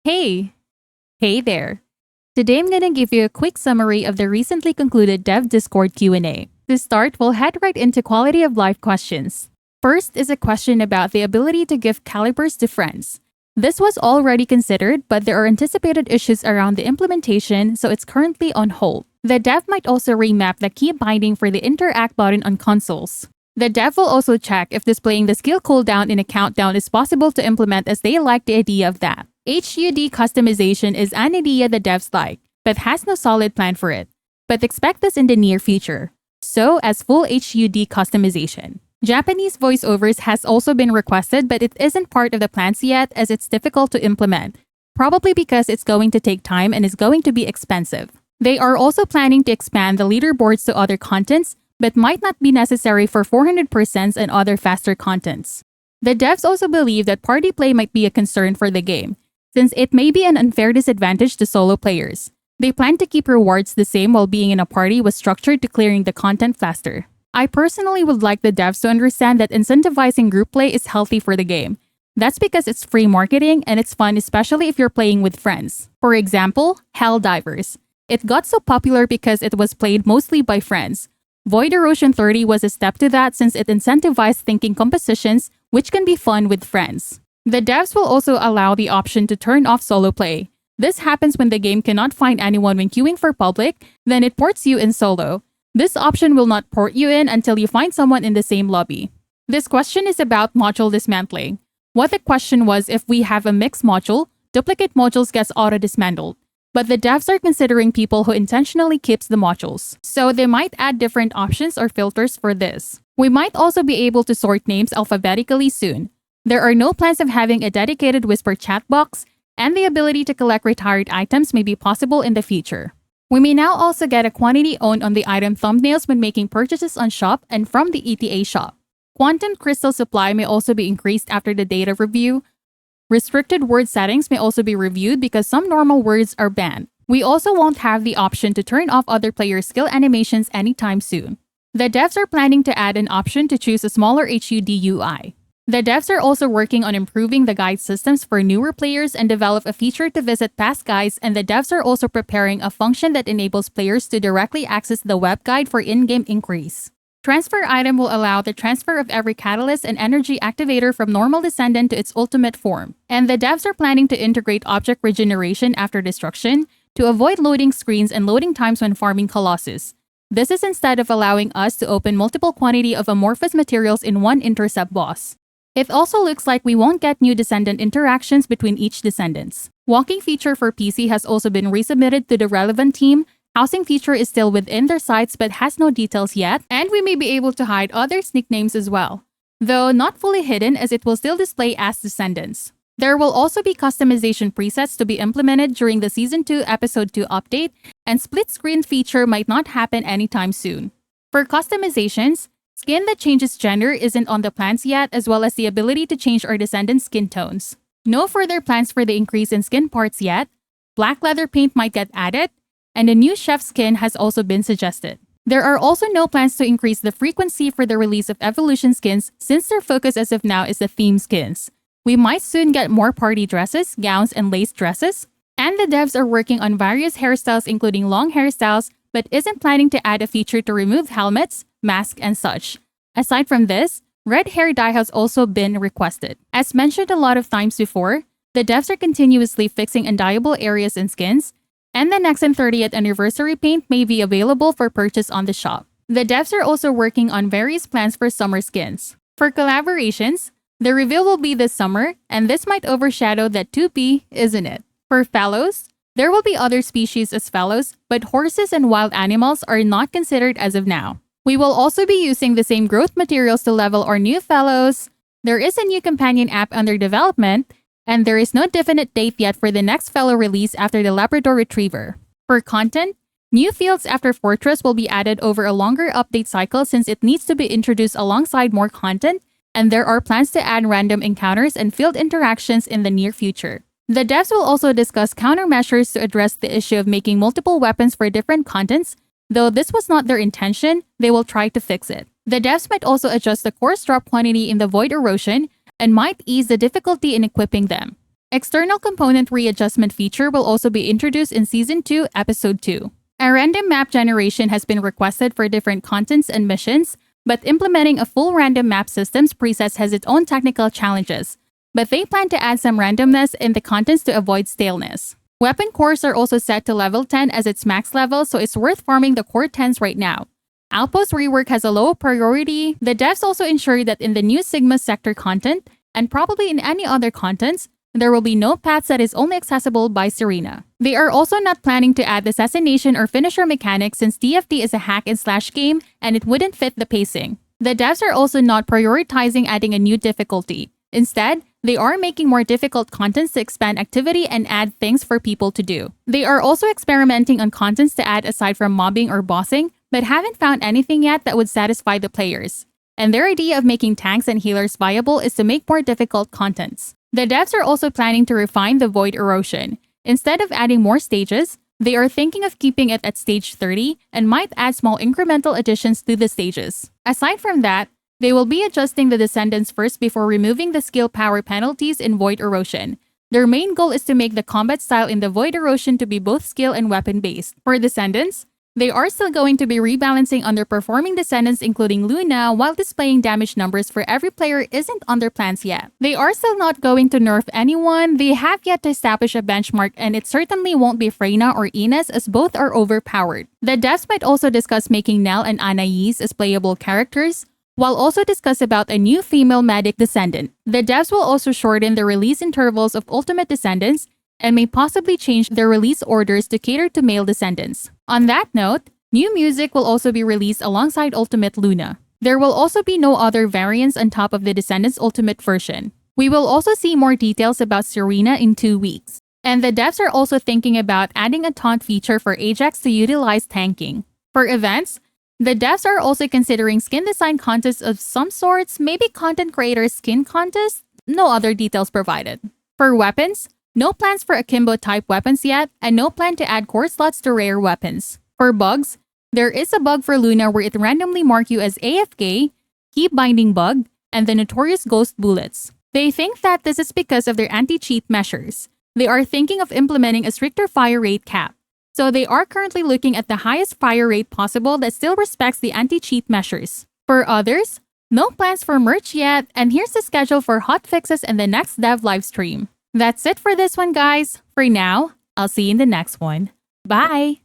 Hey! Hey there! Today I'm gonna give you a quick summary of the recently concluded Dev Discord Q&A. To start, we'll head right into quality of life questions. First is a question about the ability to give calibers to friends. This was already considered, but there are anticipated issues around the implementation, so it's currently on hold. The dev might also remap the key binding for the interact button on consoles. The dev will also check if displaying the skill cooldown in a countdown is possible to implement, as they like the idea of that. HUD customization is an idea the devs like, but has no solid plan for it. But expect this in the near future. So as full HUD customization. Japanese voiceovers has also been requested, but it isn't part of the plans yet, as it's difficult to implement. Probably because it's going to take time and is going to be expensive. They are also planning to expand the leaderboards to other contents, but might not be necessary for 400% and other faster contents. The devs also believe that party play might be a concern for the game, since it may be an unfair disadvantage to solo players. They plan to keep rewards the same while being in a party was structured to clearing the content faster. I personally would like the devs to understand that incentivizing group play is healthy for the game. That's because it's free marketing and it's fun, especially if you're playing with friends. For example, Helldivers. It got so popular because it was played mostly by friends. Void Erosion 30 was a step to that, since it incentivized thinking compositions, which can be fun with friends. The devs will also allow the option to turn off solo play. This happens when the game cannot find anyone when queuing for public, then it ports you in solo. This option will not port you in until you find someone in the same lobby. This question is about module dismantling. What the question was, if we have a mixed module, duplicate modules gets auto-dismantled. But the devs are considering people who intentionally keeps the modules, so they might add different options or filters for this. We might also be able to sort names alphabetically soon. There are no plans of having a dedicated Whisper chat box, and the ability to collect retired items may be possible in the future. We may now also get a quantity owned on the item thumbnails when making purchases on shop and from the ETA shop. Quantum crystal supply may also be increased after the data review. Restricted word settings may also be reviewed because some normal words are banned. We also won't have the option to turn off other players' skill animations anytime soon. The devs are planning to add an option to choose a smaller HUD UI. The devs are also working on improving the guide systems for newer players and develop a feature to visit past guides, and the devs are also preparing a function that enables players to directly access the web guide for in-game inquiries. Transfer item will allow the transfer of every catalyst and energy activator from normal Descendant to its ultimate form. And the devs are planning to integrate object regeneration after destruction to avoid loading screens and loading times when farming Colossus. This is instead of allowing us to open multiple quantity of amorphous materials in one intercept boss. It also looks like we won't get new Descendant interactions between each Descendants. Walking feature for PC has also been resubmitted to the relevant team. Housing feature is still within their sights but has no details yet, and we may be able to hide others' nicknames as well, though not fully hidden, as it will still display as Descendants. There will also be customization presets to be implemented during the Season 2 Episode 2 update, and split screen feature might not happen anytime soon. For customizations, skin that changes gender isn't on the plans yet, as well as the ability to change our Descendant skin tones. No further plans for the increase in skin parts yet. Black leather paint might get added, and a new chef skin has also been suggested. There are also no plans to increase the frequency for the release of evolution skins, since their focus as of now is the theme skins. We might soon get more party dresses, gowns, and lace dresses. And the devs are working on various hairstyles, including long hairstyles, but isn't planning to add a feature to remove helmets, masks, and such. Aside from this, red hair dye has also been requested. As mentioned a lot of times before, the devs are continuously fixing undyeable areas in skins, and the Nexon 30th anniversary paint may be available for purchase on the shop. The devs are also working on various plans for summer skins. For collaborations, the reveal will be this summer, and this might overshadow that 2P, isn't it? For fellows, there will be other species as fellows, but horses and wild animals are not considered as of now. We will also be using the same growth materials to level our new fellows. There is a new companion app under development, and there is no definite date yet for the next fellow release after the Labrador Retriever. For content, new fields after Fortress will be added over a longer update cycle, since it needs to be introduced alongside more content, and there are plans to add random encounters and field interactions in the near future. The devs will also discuss countermeasures to address the issue of making multiple weapons for different contents. Though this was not their intention, they will try to fix it. The devs might also adjust the course drop quantity in the Void Erosion, and might ease the difficulty in equipping them. External component readjustment feature will also be introduced in Season 2, Episode 2. A random map generation has been requested for different contents and missions, but implementing a full random map system's presets has its own technical challenges. But they plan to add some randomness in the contents to avoid staleness. Weapon cores are also set to level 10 as its max level, so it's worth farming the core 10s right now. Outpost rework has a low priority. The devs also ensure that in the new Sigma sector content, and probably in any other contents, there will be no paths that is only accessible by Serena. They are also not planning to add assassination or finisher mechanics since TFT is a hack and slash game and it wouldn't fit the pacing. The devs are also not prioritizing adding a new difficulty. Instead, they are making more difficult contents to expand activity and add things for people to do. They are also experimenting on contents to add aside from mobbing or bossing, but haven't found anything yet that would satisfy the players. And their idea of making tanks and healers viable is to make more difficult contents. The devs are also planning to refine the void erosion. Instead of adding more stages, they are thinking of keeping it at stage 30 and might add small incremental additions to the stages. Aside from that, they will be adjusting the Descendants first before removing the skill power penalties in void erosion. Their main goal is to make the combat style in the void erosion to be both skill and weapon based. For Descendants, they are still going to be rebalancing underperforming Descendants including Luna while displaying damage numbers for every player isn't on their plans yet. They are still not going to nerf anyone. They have yet to establish a benchmark and it certainly won't be Freyna or Ines as both are overpowered. The devs might also discuss making Nell and Anais as playable characters, while also discuss about a new female medic Descendant. The devs will also shorten the release intervals of Ultimate Descendants and may possibly change their release orders to cater to male Descendants. On that note, new music will also be released alongside Ultimate Luna. There will also be no other variants on top of the Descendants Ultimate version. We will also see more details about Serena in 2 weeks. And the devs are also thinking about adding a taunt feature for Ajax to utilize tanking. For events, the devs are also considering skin design contests of some sorts, maybe content creator skin contests, no other details provided. For weapons, no plans for akimbo type weapons yet, and no plan to add core slots to rare weapons. For bugs, there is a bug for Luna where it randomly marks you as AFK, keep binding bug, and the notorious ghost bullets. They think that this is because of their anti-cheat measures. They are thinking of implementing a stricter fire rate cap. So they are currently looking at the highest fire rate possible that still respects the anti-cheat measures. For others, no plans for merch yet, and here's the schedule for hot fixes in the next dev livestream. That's it for this one, guys. For now, I'll see you in the next one. Bye!